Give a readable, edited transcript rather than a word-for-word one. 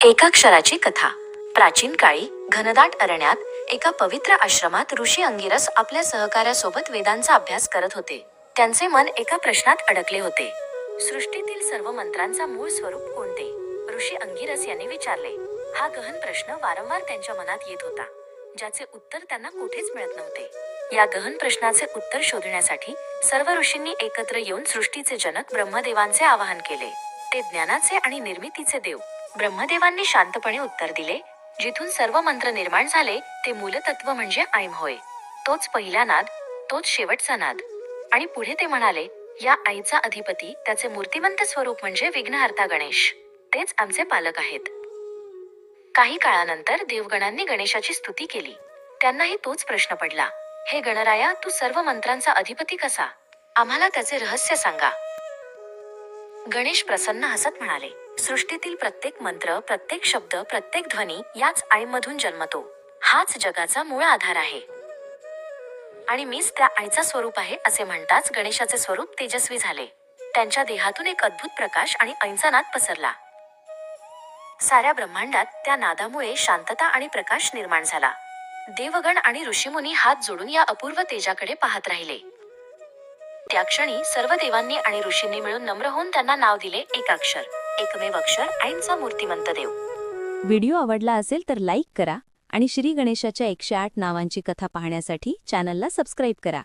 एकाक्षराची कथा. प्राचीन काळी घनदाट अरण्यात एका पवित्र आश्रमात ऋषी अंगिरस आपल्या सहकाऱ्यासोबत वेदांचा अभ्यास करत होते. त्यांचे मन एका प्रश्नात अडकले होते. सृष्टीतील सर्व मंत्रांचा मूळ स्वरूप कोणते? ऋषी अंगिरस यांनी विचारले. हा गहन प्रश्न वारंवार त्यांच्या मनात येत होता, ज्याचे उत्तर त्यांना कुठेच मिळत नव्हते. या गहन प्रश्नाचे उत्तर शोधण्यासाठी सर्व ऋषींनी एकत्र येऊन सृष्टीचे जनक ब्रह्मदेवांचे आवाहन केले. ते ज्ञानाचे आणि निर्मितीचे देव. ब्रह्मदेवांनी शांतपणे उत्तर दिले, जिथून सर्व मंत्र निर्माण झाले ते मूलतत्व म्हणजे ऐम होय. तोच पहिला नाद, तोच शेवटचा नाद. आणि पुढे ते म्हणाले, या आईचा अधिपती, त्याचे मूर्तिमंत स्वरूप म्हणजे विघ्नहर्ता गणेश. तेच आमचे पालक आहेत. काही काळानंतर देवगणांनी गणेशाची स्तुती केली. त्यांनाही तोच प्रश्न पडला. हे गणराया, तू सर्व मंत्रांचा अधिपती कसा? आम्हाला त्याचे रहस्य सांगा. गणेश प्रसन्न हसत म्हणाले, सृष्टीतील प्रत्येक मंत्र, प्रत्येक शब्द, प्रत्येक ध्वनी याच आईमधून जन्मतो. हाच जगाचा मूळ आधार आहे. आणि मीच त्या आईचा स्वरूप आहे असे म्हणताच गणेशाचे स्वरूप तेजस्वी झाले. त्यांच्या देहातून एक अद्भुत प्रकाश आणि ऐंचा नाद पसरला. साऱ्या ब्रह्मांडात त्या नादामुळे शांतता आणि प्रकाश निर्माण झाला. देवगण आणि ऋषीमुनी हात जोडून या अपूर्व तेजाकडे पाहत राहिले. त्या क्षणी सर्व देवांनी आणि ऋषींनी मिळून नम्र होऊन त्यांना नाव दिले, एकाक्षर, एकमेव अक्षर, ऐंचा मूर्तिमंत देव. व्हिडिओ आवडला असेल तर लाईक करा आणि श्री गणेशाच्या 108 नावांची कथा पाहण्यासाठी चॅनलला सबस्क्राईब करा.